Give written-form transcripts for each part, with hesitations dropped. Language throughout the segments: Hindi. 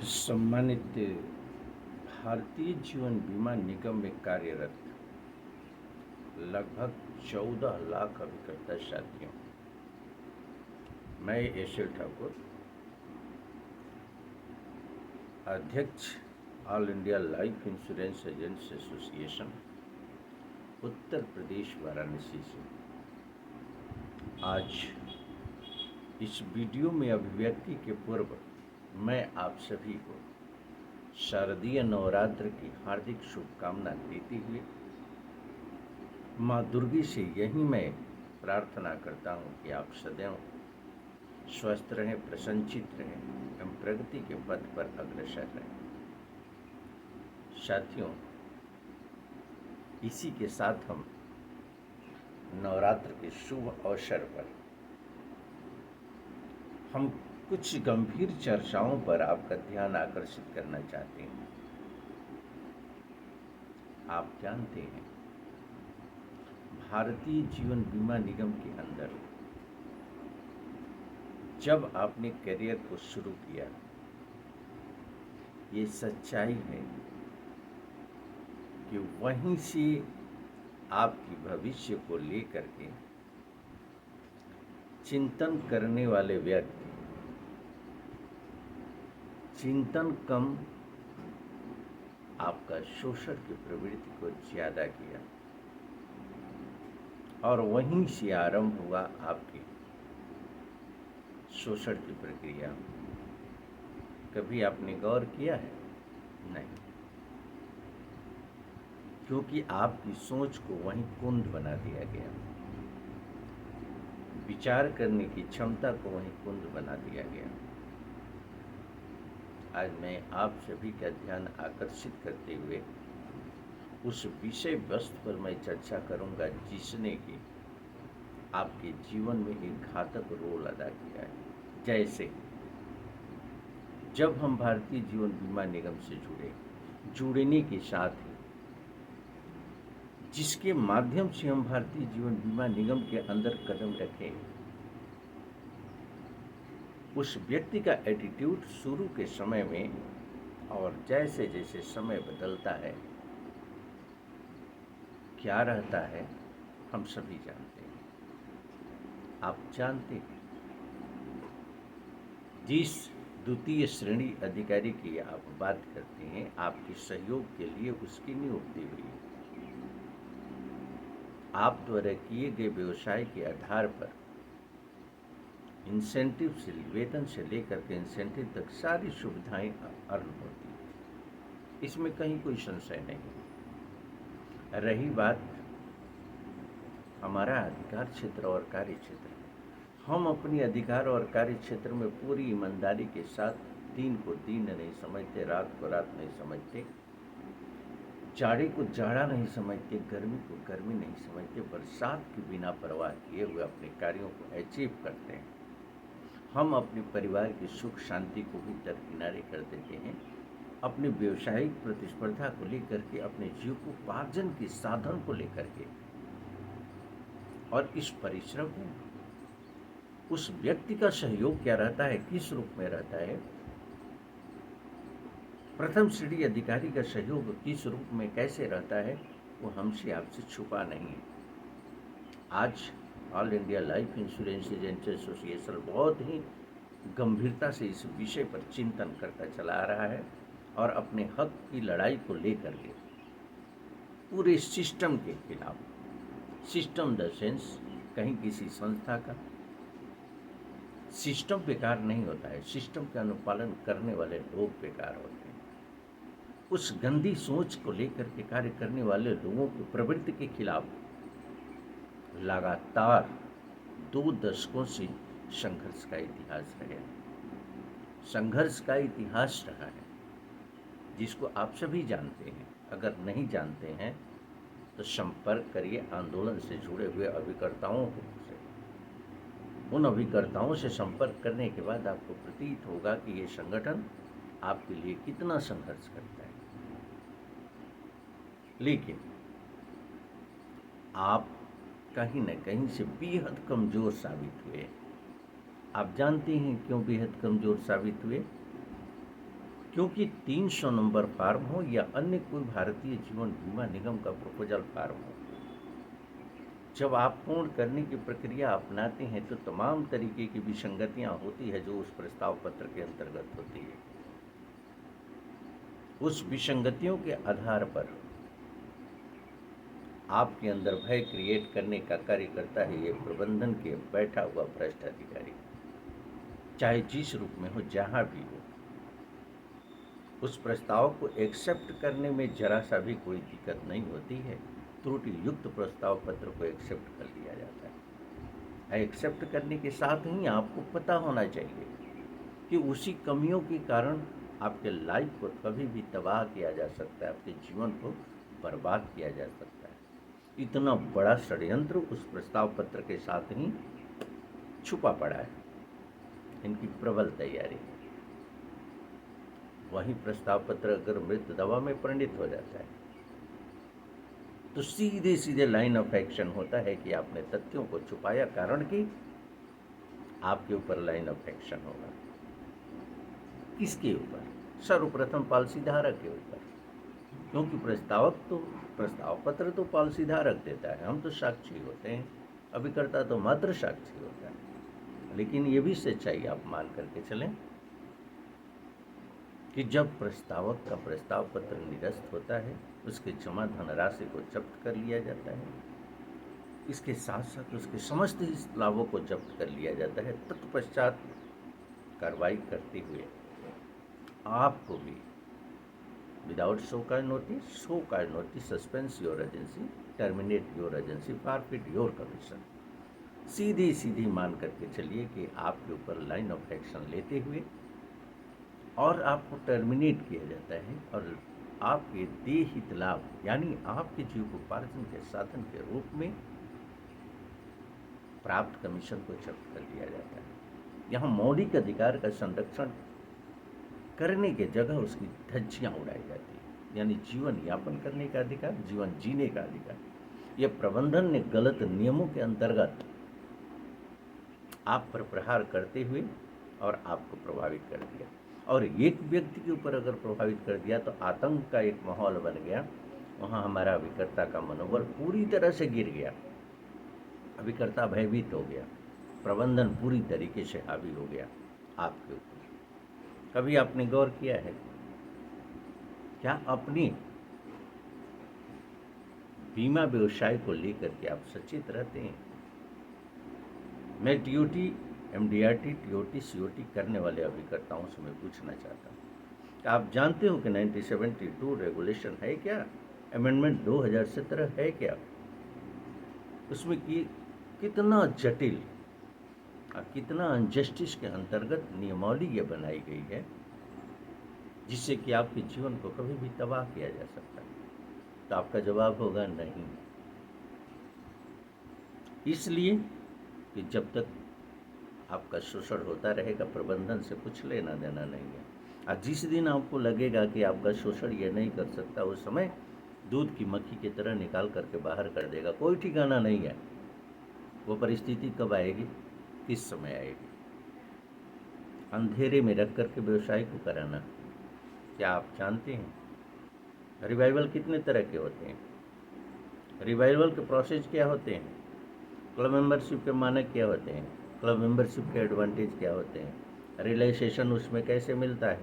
सम्मानित भारतीय जीवन बीमा निगम में कार्यरत लगभग 14 लाख अभिकर्ता साथियों, मैं एस.एल. ठाकुर, अध्यक्ष all India life insurance agents association, Uttar Pradesh, Varanasi से आज इस वीडियो में अभिव्यक्ति के पूर्व मैं आप सभी को शारदीय नवरात्र की हार्दिक शुभकामना देते हुए माँ दुर्गी से यही मैं प्रार्थना करता हूँ कि आप सदैव स्वस्थ रहें, प्रसन्नचित रहें एवं प्रगति के पथ पर अग्रसर रहें। साथियों, इसी के साथ हम नवरात्र के शुभ अवसर पर हम कुछ गंभीर चर्चाओं पर आपका ध्यान आकर्षित करना चाहते हैं। आप जानते हैं, भारतीय जीवन बीमा निगम के अंदर जब आपने करियर को शुरू किया, ये सच्चाई है कि वहीं से आपकी भविष्य को लेकर के चिंतन करने वाले व्यक्ति चिंतन कम, आपका शोषण की प्रवृत्ति को ज्यादा किया और वहीं से आरंभ हुआ आपकी शोषण की प्रक्रिया। कभी आपने गौर किया है? नहीं, क्योंकि आपकी सोच को वहीं कुंद बना दिया गया, विचार करने की क्षमता को वहीं कुंद बना दिया गया। आज मैं आप सभी का ध्यान आकर्षित करते हुए उस विषय वस्तु पर मैं चर्चा करूंगा जिसने कि आपके जीवन में एक घातक रोल अदा किया है। जैसे जब हम भारतीय जीवन बीमा निगम से जुड़ने के साथ ही जिसके माध्यम से हम भारतीय जीवन बीमा निगम के अंदर कदम रखें, उस व्यक्ति का एटीट्यूड शुरू के समय में और जैसे जैसे समय बदलता है क्या रहता है, हम सभी जानते हैं। आप जानते हैं, जिस द्वितीय श्रेणी अधिकारी की आप बात करते हैं, आपके सहयोग के लिए उसकी नियुक्ति हुई। आप द्वारा किए गए व्यवसाय के आधार पर इंसेंटिव से, वेतन से लेकर के इंसेंटिव तक सारी सुविधाएं अर्न होती हैं, इसमें कहीं कोई संशय नहीं। रही बात हमारा अधिकार क्षेत्र और कार्य क्षेत्र, हम अपनी अधिकार और कार्य क्षेत्र में पूरी ईमानदारी के साथ दिन को दिन नहीं समझते, रात को रात नहीं समझते, जाड़े को जाड़ा नहीं समझते, गर्मी को गर्मी नहीं समझते, बरसात की बिना परवाह किए हुए अपने कार्यों को अचीव करते हैं। हम अपने परिवार की सुख शांति को भी दरकिनारे कर देते हैं, अपने व्यवसायिक प्रतिस्पर्धा को लेकर के, अपने जीविकोपार्जन के साधन को लेकर के। और इस परिश्रम में उस व्यक्ति का सहयोग क्या रहता है, किस रूप में रहता है? प्रथम श्रेणी अधिकारी का सहयोग किस रूप में, कैसे रहता है, वो हमसे आपसे छुपा नहीं है। आज all India life insurance agents association बहुत ही गंभीरता से इस विषय पर चिंतन करता चला आ रहा है और अपने हक की लड़ाई को लेकर के पूरे सिस्टम के खिलाफ, सिस्टम द सेंस कहीं किसी संस्था का सिस्टम बेकार नहीं होता है, सिस्टम का अनुपालन करने वाले लोग बेकार होते हैं। उस गंदी सोच को लेकर के कार्य करने वाले लोगों की प्रवृत्ति के खिलाफ लगातार 2 दशकों से संघर्ष का इतिहास है, संघर्ष का इतिहास रहा है, जिसको आप सभी जानते हैं। अगर नहीं जानते हैं तो संपर्क करिए आंदोलन से जुड़े हुए अभिकर्ताओं से। उन अभिकर्ताओं से संपर्क करने के बाद आपको प्रतीत होगा कि ये संगठन आपके लिए कितना संघर्ष करता है। लेकिन आप कहीं न कहीं से बेहद कमजोर साबित हुए। आप जानते हैं क्यों बेहद कमजोर साबित हुए? क्योंकि 300 नंबर फार्म हो या अन्य कोई भारतीय जीवन बीमा निगम का प्रपोजल फार्म हो, जब आप पूर्ण करने की प्रक्रिया अपनाते हैं तो तमाम तरीके की विसंगतियां होती है जो उस प्रस्ताव पत्र के अंतर्गत होती है। उस विसंगतियों के आधार पर आपके अंदर भय क्रिएट करने का कार्य करता है ये प्रबंधन के बैठा हुआ भ्रष्ट अधिकारी, चाहे जिस रूप में हो, जहां भी हो। उस प्रस्ताव को एक्सेप्ट करने में जरा सा भी कोई दिक्कत नहीं होती है। त्रुटि युक्त प्रस्ताव पत्र को एक्सेप्ट कर लिया जाता है। एक्सेप्ट करने के साथ ही आपको पता होना चाहिए कि उसी कमियों के कारण आपके लाइफ को कभी भी तबाह किया जा सकता है, आपके जीवन को बर्बाद किया जा सकता है। इतना बड़ा षड्यंत्र उस प्रस्ताव पत्र के साथ ही छुपा पड़ा है, इनकी प्रबल तैयारी। वही प्रस्ताव पत्र अगर मृत दवा में परिणित हो जाता है तो सीधे सीधे लाइन ऑफ एक्शन होता है कि आपने तथ्यों को छुपाया, कारण कि आपके ऊपर लाइन ऑफ एक्शन होगा। किसके ऊपर? सर्वप्रथम पॉलिसी धारक के ऊपर, क्योंकि प्रस्ताव पत्र तो पॉलिसी धारक देता है, हम तो साक्षी होते हैं, अभिकर्ता तो मात्र साक्षी होता है। लेकिन ये भी सच्चाई आप मान करके चलें कि जब प्रस्तावक का प्रस्ताव पत्र निरस्त होता है, उसके जमा धनराशि को जब्त कर लिया जाता है, इसके साथ साथ उसके समस्त ही लाभों को जब्त कर लिया जाता है। तत्पश्चात कार्रवाई करते हुए आपको भी विदाउट शो कार्ड notice suspends your agency, terminate your agency, forfeit your commission, सीधी सीधी मान करके चलिए कि आपके ऊपर लाइन ऑफ एक्शन लेते हुए और आपको टर्मिनेट किया जाता है और आपके देहित लाभ यानी आपके जीविकोपार्जन के साधन के रूप में प्राप्त कमीशन को जब्त कर लिया जाता है। यहाँ मौलिक अधिकार का संरक्षण करने के जगह उसकी धज्जियां उड़ाई जाती है, यानी जीवन यापन करने का अधिकार, जीवन जीने का अधिकार। यह प्रबंधन ने गलत नियमों के अंतर्गत आप पर प्रहार करते हुए और आपको प्रभावित कर दिया, और एक व्यक्ति के ऊपर अगर प्रभावित कर दिया तो आतंक का एक माहौल बन गया। वहाँ हमारा अभिकर्ता का मनोबल पूरी तरह से गिर गया, अभिकर्ता भयभीत हो गया, प्रबंधन पूरी तरीके से हावी हो गया आपके ऊपर। कभी आपने गौर किया है क्या अपनी बीमा व्यवसाय को लेकर के आप सचेत रहते हैं? मैं टीओटी, एमडीआरटी, टीओटी, सीओटी करने वाले अभिकर्ताओं से मैं पूछना चाहता हूँ, आप जानते हो कि 1972 रेगुलेशन है क्या, अमेंडमेंट 2017 है क्या? उसमें कितना जटिल और कितना अनजस्टिस के अंतर्गत नियमावली ये बनाई गई है जिससे कि आपके जीवन को कभी भी तबाह किया जा सकता है। तो आपका जवाब होगा नहीं, इसलिए कि जब तक आपका शोषण होता रहेगा प्रबंधन से कुछ लेना देना नहीं है। और जिस दिन आपको लगेगा कि आपका शोषण ये नहीं कर सकता, उस समय दूध की मक्खी की तरह निकाल करके बाहर कर देगा, कोई ठिकाना नहीं है। वो परिस्थिति कब आएगी, किस समय आएगी? अंधेरे में रख करके व्यवसाय को कराना, क्या आप जानते हैं रिवाइवल कितने तरह के होते हैं? रिवाइवल के प्रोसेस क्या होते हैं? क्लब मेंबरशिप के मानक क्या होते हैं? क्लब मेंबरशिप के एडवांटेज क्या होते हैं? रियलाइजेशन उसमें कैसे मिलता है?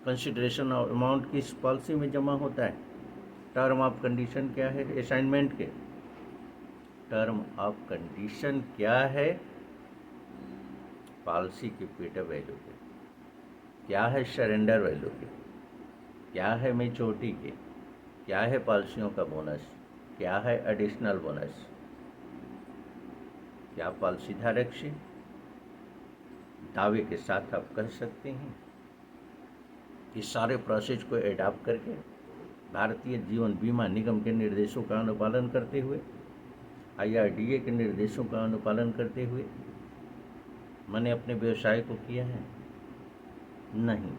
कंसिडरेशन अमाउंट किस पॉलिसी में जमा होता है? टर्म ऑफ कंडीशन क्या है असाइनमेंट के? टर्म ऑफ कंडीशन क्या है पॉलिसी के पेटा वैल्यू के? क्या है सरेंडर वैल्यू के? क्या है मेच्योरिटी के? क्या है पॉलिसियों का बोनस? क्या है एडिशनल बोनस? क्या पॉलिसी धारक से दावे के साथ आप कह सकते हैं कि सारे प्रोसेस को एडॉप्ट करके भारतीय जीवन बीमा निगम के निर्देशों का अनुपालन करते हुए, IRDA के निर्देशों का अनुपालन करते हुए मैंने अपने व्यवसाय को किया है? नहीं।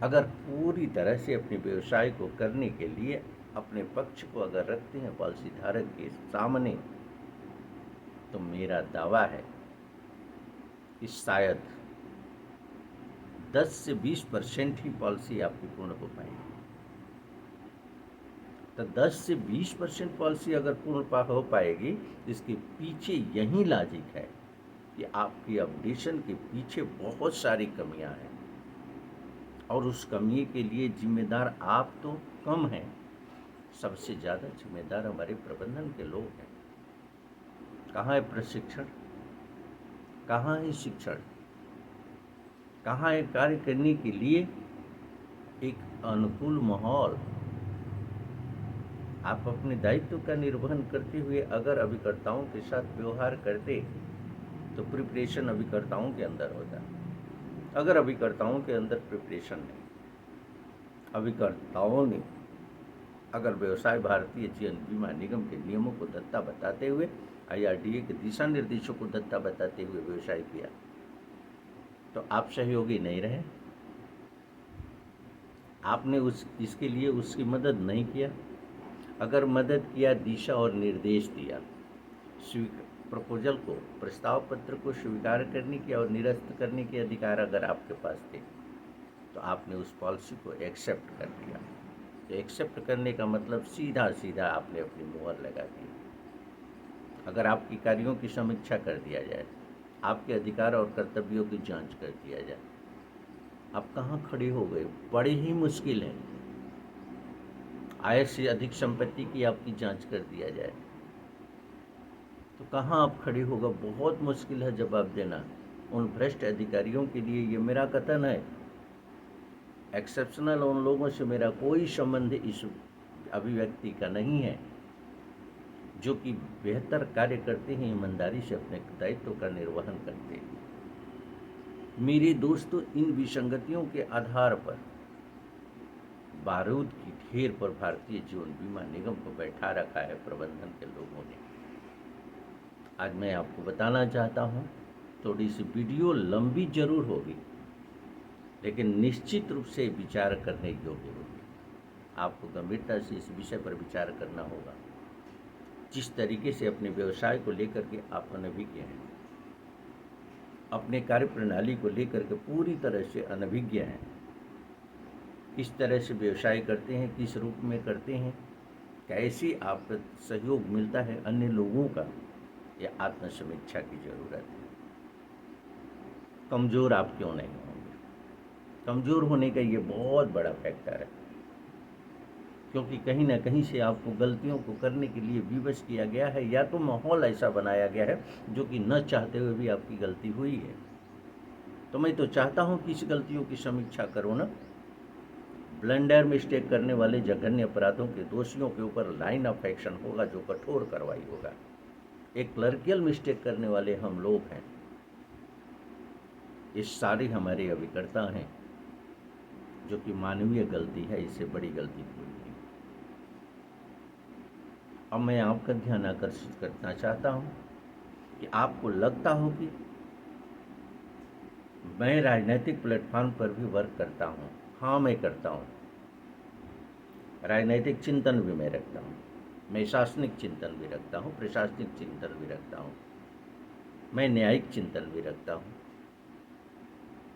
अगर पूरी तरह से अपने व्यवसाय को करने के लिए अपने पक्ष को अगर रखते हैं पॉलिसी धारक के सामने, तो मेरा दावा है कि शायद 10 से 20% ही पॉलिसी आपकी पूर्ण हो पाएगी। तो 10 से 20% पॉलिसी अगर पूर्ण हो पाएगी, इसके पीछे यही लॉजिक है कि आपकी अपडेशन के पीछे बहुत सारी कमियां हैं, और उस कमी के लिए जिम्मेदार आप तो कम हैं, सबसे ज़्यादा जिम्मेदार हमारे प्रबंधन के लोग हैं। कहाँ है प्रशिक्षण, कहाँ है शिक्षण, कहाँ है कार्य करने के लिए एक अनुकूल माहौल। आप अपने दायित्व का निर्वहन करते हुए अगर अभिकर्ताओं के साथ व्यवहार करते तो प्रिपरेशन अभिकर्ताओं के अंदर होता। अगर अभिकर्ताओं के अंदर प्रिपरेशन नहीं, अभिकर्ताओं ने अगर व्यवसाय भारतीय जीवन बीमा निगम के नियमों को दत्ता बताते हुए, IRDA के दिशा निर्देशों को दत्ता बताते हुए व्यवसाय किया, तो आप सहयोगी नहीं रहे, आपने इसके लिए उसकी मदद नहीं किया। अगर मदद किया, दिशा और निर्देश दिया, प्रपोजल को, प्रस्ताव पत्र को स्वीकार करने की और निरस्त करने के अधिकार अगर आपके पास थे, तो आपने उस पॉलिसी को एक्सेप्ट कर लिया। तो एक्सेप्ट करने का मतलब सीधा सीधा आपने अपनी मुहर लगा दी। अगर आपकी कार्यों की समीक्षा कर दिया जाए, आपके अधिकार और कर्तव्यों की जांच कर दिया जाए, आप कहाँ खड़े हो गए? बड़ी ही मुश्किल है। आय से अधिक संपत्ति की आपकी जांच कर दिया जाए तो कहाँ आप खड़े होगा? बहुत मुश्किल है जवाब देना। उन भ्रष्ट अधिकारियों के लिए ये मेरा कथन है। एक्सेप्शनल उन लोगों से मेरा कोई संबंध इस अभिव्यक्ति का नहीं है, जो कि बेहतर कार्य करते हैं, ईमानदारी से अपने दायित्व का निर्वहन करते हैं। मेरे दोस्तों, इन विसंगतियों के आधार पर बारूद की ढेर पर भारतीय जीवन बीमा निगम को बैठा रखा है प्रबंधन के लोगों ने। आज मैं आपको बताना चाहता हूँ, थोड़ी सी वीडियो लंबी जरूर होगी, लेकिन निश्चित रूप से विचार करने योग्य होगी। आपको गंभीरता से इस विषय पर विचार करना होगा। जिस तरीके से अपने व्यवसाय को लेकर के आप अनभिज्ञ हैं, अपने कार्य प्रणाली को लेकर के पूरी तरह से अनभिज्ञ हैं, किस तरह से व्यवसाय करते हैं, किस रूप में करते हैं, कैसे आपको सहयोग मिलता है अन्य लोगों का, यह आत्मसमीक्षा की जरूरत है। कमज़ोर आप क्यों नहीं होंगे? कमज़ोर होने का ये बहुत बड़ा फैक्टर है, क्योंकि कहीं ना कहीं से आपको गलतियों को करने के लिए विवश किया गया है, या तो माहौल ऐसा बनाया गया है जो कि न चाहते हुए भी आपकी गलती हुई है। तो मैं तो चाहता हूँ कि इस गलतियों की समीक्षा करो ना। ब्लंडर मिस्टेक करने वाले जघन्य अपराधों के दोषियों के ऊपर लाइन ऑफ एक्शन होगा, जो कठोर कार्रवाई होगा। एक क्लर्कियल मिस्टेक करने वाले हम लोग हैं, ये सारे हमारे अभिकर्ता हैं, जो कि मानवीय गलती है, इससे बड़ी गलती कोई नहीं। अब मैं आपका ध्यान आकर्षित करना चाहता हूं कि आपको लगता हो कि मैं राजनीतिक प्लेटफॉर्म पर भी वर्क करता हूं। हाँ, मैं करता हूं। राजनीतिक चिंतन भी मैं रखता हूं, मैं शासनिक चिंतन भी रखता हूं, प्रशासनिक चिंतन भी रखता हूं, मैं न्यायिक चिंतन भी रखता हूं,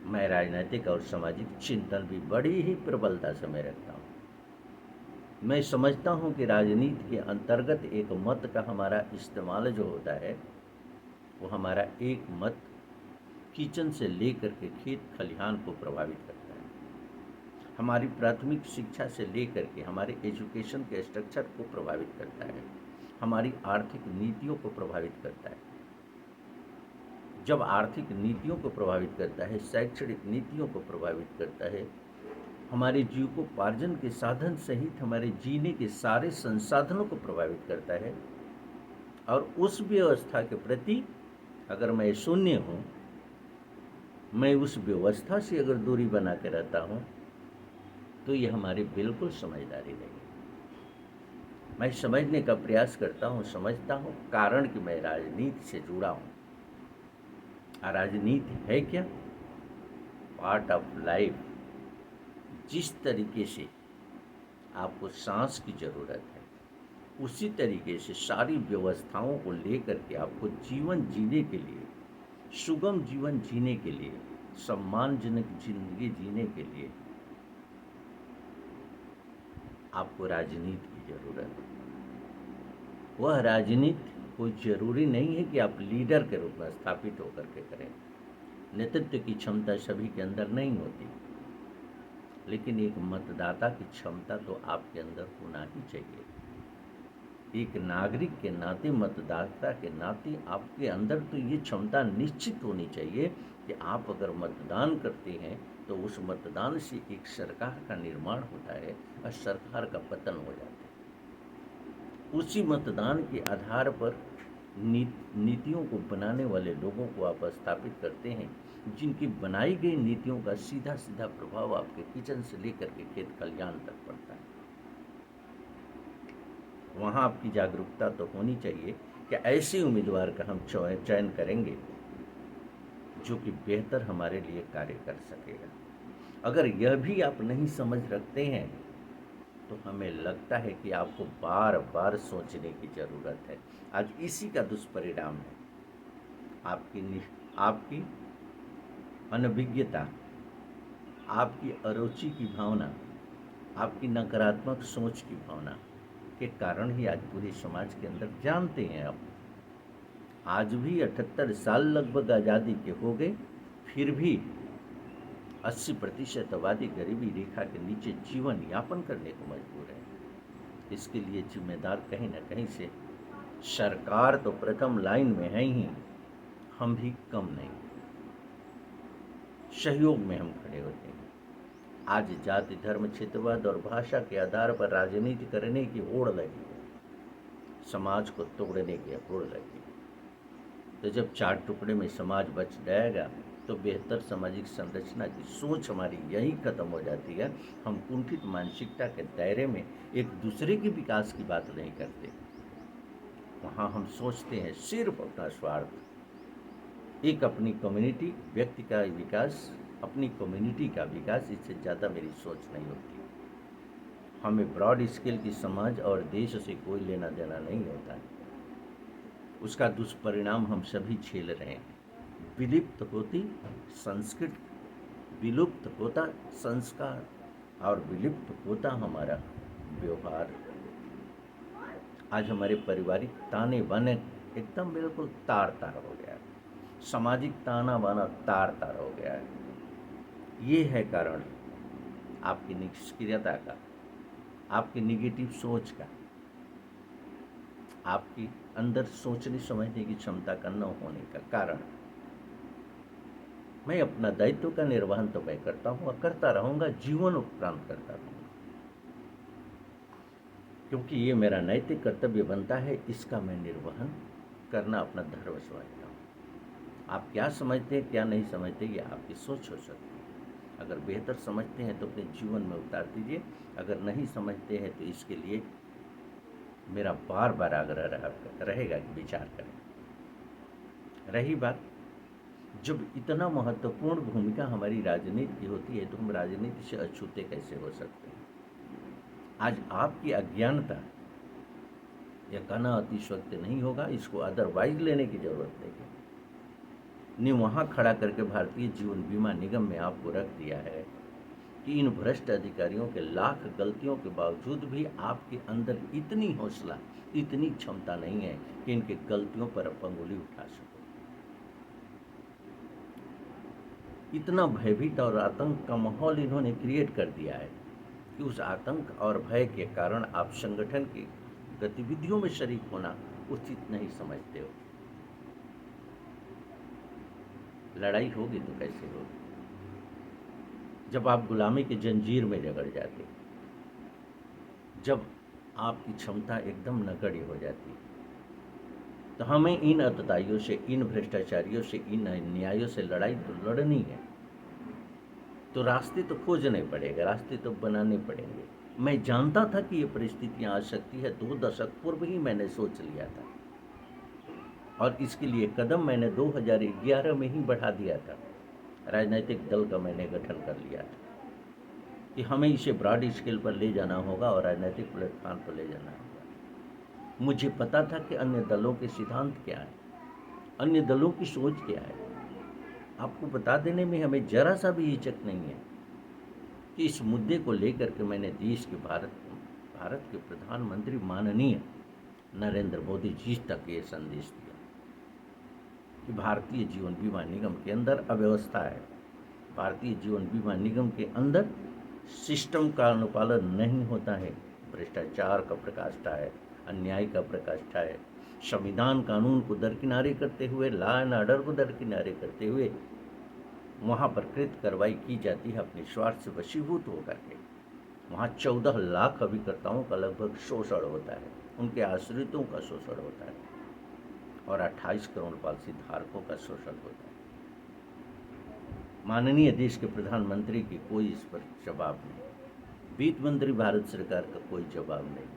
मैं राजनीतिक और सामाजिक चिंतन भी बड़ी ही प्रबलता से मैं रखता हूँ। मैं समझता हूँ कि राजनीति के अंतर्गत एक मत का हमारा इस्तेमाल जो होता है, वो हमारा एक मत किचन से लेकर के खेत खलिहान को प्रभावित करता है, हमारी प्राथमिक शिक्षा से लेकर के हमारे एजुकेशन के स्ट्रक्चर को प्रभावित करता है, हमारी आर्थिक नीतियों को प्रभावित करता है। जब आर्थिक नीतियों को प्रभावित करता है, शैक्षणिक नीतियों को प्रभावित करता है, हमारे जीविकोपार्जन के साधन सहित हमारे जीने के सारे संसाधनों को प्रभावित करता है, और उस व्यवस्था के प्रति अगर मैं शून्य हूँ, मैं उस व्यवस्था से अगर दूरी बना के रहता हूँ, तो ये हमारी बिल्कुल समझदारी नहीं है। मैं समझने का प्रयास करता हूँ, समझता हूँ, कारण कि मैं राजनीति से जुड़ा हूँ। राजनीति है क्या? Part of life. जिस तरीके से आपको सांस की ज़रूरत है, उसी तरीके से सारी व्यवस्थाओं को लेकर के आपको जीवन जीने के लिए, सुगम जीवन जीने के लिए सम्मानजनक जिंदगी जीने के लिए आपको राजनीति की जरूरत है। वह राजनीति कोई जरूरी नहीं है कि आप लीडर के रूप में स्थापित होकर के करें। नेतृत्व की क्षमता सभी के अंदर नहीं होती, लेकिन एक मतदाता की क्षमता तो आपके अंदर होना ही चाहिए। एक नागरिक के नाते, मतदाता के नाते आपके अंदर तो ये क्षमता निश्चित होनी चाहिए कि आप अगर मतदान करते हैं तो उस मतदान से एक सरकार का निर्माण होता है और सरकार का पतन हो जाता है। उसी मतदान के आधार पर नीतियों को बनाने वाले लोगों को आप स्थापित करते हैं, जिनकी बनाई गई नीतियों का सीधा सीधा प्रभाव आपके किचन से लेकर के खेत खलियान तक पड़ता है। वहाँ आपकी जागरूकता तो होनी चाहिए कि ऐसे उम्मीदवार का हम चयन करेंगे जो कि बेहतर हमारे लिए कार्य कर सकेगा। अगर यह भी आप नहीं समझ रखते हैं तो हमें लगता है कि आपको बार बार सोचने की ज़रूरत है। आज इसी का दुष्परिणाम है आपकी अनभिज्ञता, आपकी अरुचि की भावना, आपकी नकारात्मक सोच की भावना के कारण ही आज पूरे समाज के अंदर जानते हैं आप, आज भी 78 साल लगभग आज़ादी के हो गए, फिर भी 80% आबादी गरीबी रेखा के नीचे जीवन यापन करने को मजबूर है। इसके लिए जिम्मेदार कहीं ना कहीं से सरकार तो प्रथम लाइन में है ही, हम भी कम नहीं, सहयोग में हम खड़े होते हैं। आज जाति, धर्म, क्षेत्रवाद और भाषा के आधार पर राजनीति करने की होड़ लगी है, समाज को तोड़ने की होड़ लगी है। तो जब 4 टुकड़े में समाज बच जाएगा तो बेहतर सामाजिक संरचना की सोच हमारी यही खत्म हो जाती है। हम कुंठित मानसिकता के दायरे में एक दूसरे के विकास की बात नहीं करते, वहाँ हम सोचते हैं सिर्फ अपना स्वार्थ, एक अपनी कम्युनिटी, व्यक्ति का विकास, अपनी कम्युनिटी का विकास, इससे ज़्यादा मेरी सोच नहीं होती। हमें ब्रॉड स्केल की समाज और देश से कोई लेना देना नहीं होता है। उसका दुष्परिणाम हम सभी झेल रहे हैं। विलुप्त होती संस्कृति, विलुप्त होता संस्कार और विलुप्त होता हमारा व्यवहार। आज हमारे पारिवारिक ताने बाने एकदम बिल्कुल तार तार हो गया है, सामाजिक ताना बाना तार तार हो गया है। ये है कारण आपकी निष्क्रियता का, आपकी निगेटिव सोच का, आपकी अंदर सोचने समझने की क्षमता का न होने का कारण। मैं अपना दायित्व का निर्वहन तो मैं करता हूँ और करता रहूँगा, जीवन उपरांत करता रहूँगा, क्योंकि ये मेरा नैतिक कर्तव्य बनता है। इसका मैं निर्वहन करना अपना धर्म समझता हूँ। आप क्या समझते हैं क्या नहीं समझते ये आपकी सोच हो सकती है। अगर बेहतर समझते हैं तो अपने जीवन में उतार दीजिए, अगर नहीं समझते हैं तो इसके लिए मेरा बार बार आग्रह रहेगा कि विचार करें। रही बात, जब इतना महत्वपूर्ण भूमिका हमारी राजनीति की होती है तो हम राजनीति से अछूते कैसे हो सकते हैं। आज आपकी अज्ञानता, यह कहना अतिशयोक्ति नहीं होगा, इसको अदरवाइज लेने की जरूरत नहीं है, ने वहाँ खड़ा करके भारतीय जीवन बीमा निगम में आपको रख दिया है कि इन भ्रष्ट अधिकारियों के लाख गलतियों के बावजूद भी आपके अंदर इतनी हौसला, इतनी क्षमता नहीं है कि इनके गलतियों पर आप अंगुली उठा सको। इतना भयभीत और आतंक का माहौल इन्होंने क्रिएट कर दिया है कि उस आतंक और भय के कारण आप संगठन की गतिविधियों में शरीक होना उचित नहीं समझते हो। लड़ाई होगी तो कैसे होगी जब आप गुलामी की जंजीर में जकड़ जाते, जब आपकी क्षमता एकदम नगण्य हो जाती। तो हमें इन अतताइयों से, इन भ्रष्टाचारियों से, इन अन्यायों से लड़ाई तो लड़नी है, तो रास्ते तो खोजने पड़ेगा, रास्ते तो बनाने पड़ेंगे। मैं जानता था कि ये परिस्थितियाँ आ सकती है, 2 दशक पूर्व ही मैंने सोच लिया था और इसके लिए कदम मैंने 2011 में ही बढ़ा दिया था। राजनीतिक दल का मैंने गठन कर लिया था कि हमें इसे ब्रॉड स्केल पर ले जाना होगा और राजनीतिक प्लेटफॉर्म पर ले जाना होगा। मुझे पता था कि अन्य दलों के सिद्धांत क्या है, अन्य दलों की सोच क्या है, आपको बता देने में हमें जरा सा भी हिचक नहीं है कि इस मुद्दे को लेकर के मैंने देश के भारत के प्रधानमंत्री माननीय नरेंद्र मोदी जी तक ये संदेश दिया कि भारतीय जीवन बीमा निगम के अंदर अव्यवस्था है, भारतीय जीवन बीमा निगम के अंदर सिस्टम का अनुपालन नहीं होता है, भ्रष्टाचार का प्रकाष्ठा है, अन्याय का प्रकाष्ठा है, संविधान कानून को दरकिनारे करते हुए, लॉ एंड ऑर्डर को दरकिनारे करते हुए वहाँ पर कृत कार्रवाई की जाती है अपने स्वार्थ से वशीभूत होकर के। वहाँ 14 लाख अभिकर्ताओं का लगभग शोषण होता है, उनके आश्रितों का शोषण होता है और 28 करोड़ पॉलिसी धारकों का शोषण होता है। माननीय देश के प्रधानमंत्री की कोई इस पर जवाब नहीं, वित्त मंत्री भारत सरकार का कोई जवाब नहीं,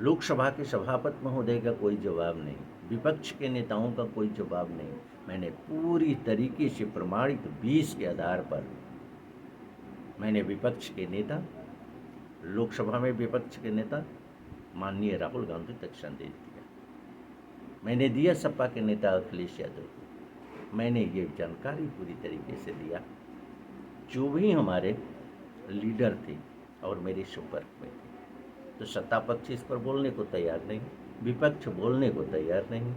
लोकसभा के सभापति महोदय का कोई जवाब नहीं, विपक्ष के नेताओं का कोई जवाब नहीं। मैंने पूरी तरीके से प्रमाणित 20 के आधार पर मैंने विपक्ष के नेता, लोकसभा में विपक्ष के नेता माननीय राहुल गांधी तक संदेश दिया, मैंने दिया सपा के नेता अखिलेश यादव को, मैंने ये जानकारी पूरी तरीके से दिया। जो भी हमारे लीडर थे और मेरे संपर्क में थे, तो सत्ता पक्ष इस पर बोलने को तैयार नहीं, विपक्ष बोलने को तैयार नहीं।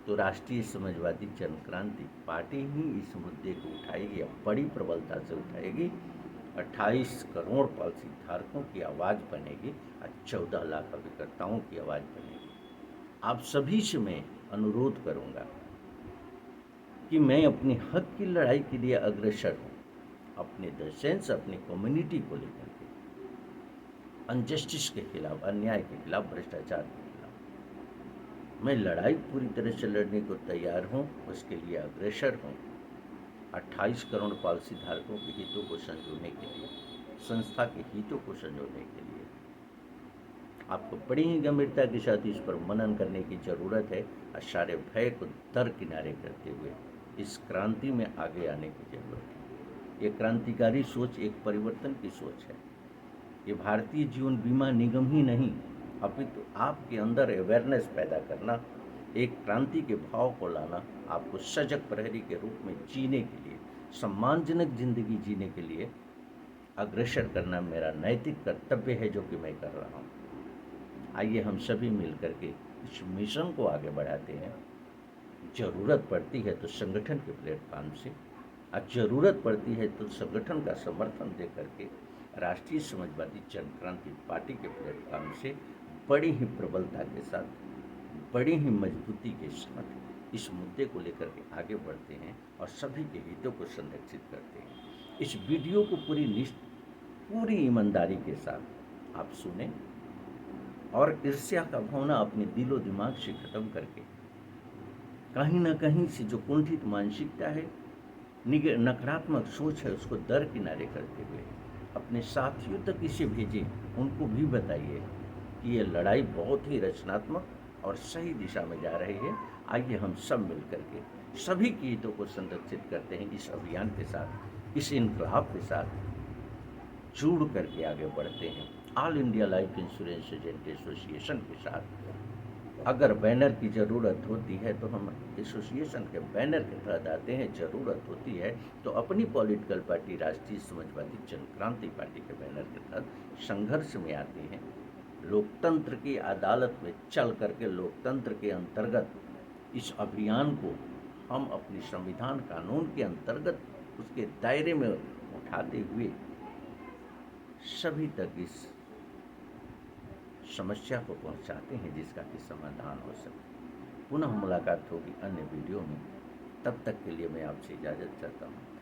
तो राष्ट्रीय समाजवादी जनक्रांति पार्टी ही इस मुद्दे को उठाएगी, अब बड़ी प्रबलता से उठाएगी, 28 करोड़ पॉलिसी धारकों की आवाज़ बनेगी और 14 लाख अभिकर्ताओं की आवाज़ बनेगी। आप सभी से मैं अनुरोध करूंगा कि मैं अपने हक की लड़ाई के लिए अग्रसर हूँ, अपने सेंस अपनी कम्युनिटी को लेकर के, अनजस्टिस के खिलाफ, अन्याय के खिलाफ, भ्रष्टाचार के खिलाफ मैं लड़ाई पूरी तरह से लड़ने को तैयार हूँ, उसके लिए अग्रसर हूँ। 28 करोड़ पॉलिसी धारकों के हितों को संजोने के लिए, संस्था के हितों को संजोने के लिए आपको बड़ी ही गंभीरता के साथ इस पर मनन करने की ज़रूरत है और सारे भय को दरकिनारे करते हुए इस क्रांति में आगे आने की जरूरत है। ये क्रांतिकारी सोच एक परिवर्तन की सोच है। ये भारतीय जीवन बीमा निगम ही नहीं, अपितु आपके अंदर अवेयरनेस पैदा करना, एक क्रांति के भाव को लाना, आपको सजग प्रहरी के रूप में जीने के लिए, सम्मानजनक जिंदगी जीने के लिए अग्रसर करना मेरा नैतिक कर्तव्य है, जो कि मैं कर रहा हूँ। आइए हम सभी मिलकर के इस मिशन को आगे बढ़ाते हैं। ज़रूरत पड़ती है तो संगठन के प्लेटफॉर्म से, और ज़रूरत पड़ती है तो संगठन का समर्थन दे करके राष्ट्रीय समाजवादी जनक्रांति पार्टी के प्लेटफॉर्म से बड़ी ही प्रबलता के साथ, बड़ी ही मजबूती के साथ इस मुद्दे को लेकर के आगे बढ़ते हैं और सभी के हितों को संरक्षित करते हैं। इस वीडियो को पूरी ईमानदारी के साथ आप सुने और ईर्ष्या का भावना अपने दिलो दिमाग से खत्म करके, कहीं ना कहीं से जो कुंठित मानसिकता है, नकारात्मक सोच है, उसको दरकिनारे करते हुए अपने साथियों तक इसे भेजें, उनको भी बताइए कि ये लड़ाई बहुत ही रचनात्मक और सही दिशा में जा रही है। आइए हम सब मिलकर के सभी के हितों को संरक्षित करते हैं। इस अभियान के साथ, इस इनकलाब के साथ जुड़ करके आगे बढ़ते हैं। All India life insurance agent association के साथ अगर बैनर की ज़रूरत होती है तो हम एसोसिएशन के बैनर के तहत आते हैं, ज़रूरत होती है तो अपनी पॉलिटिकल पार्टी राष्ट्रीय समाजवादी जनक्रांति पार्टी के बैनर के तहत संघर्ष में आते हैं। लोकतंत्र की अदालत में चल करके, लोकतंत्र के अंतर्गत इस अभियान को हम अपने संविधान कानून के अंतर्गत उसके दायरे में उठाते हुए सभी तक इस समस्या को पहुंचाते हैं जिसका कि समाधान हो सके। पुनः मुलाकात होगी अन्य वीडियो में, तब तक के लिए मैं आपसे इजाज़त चाहता हूँ।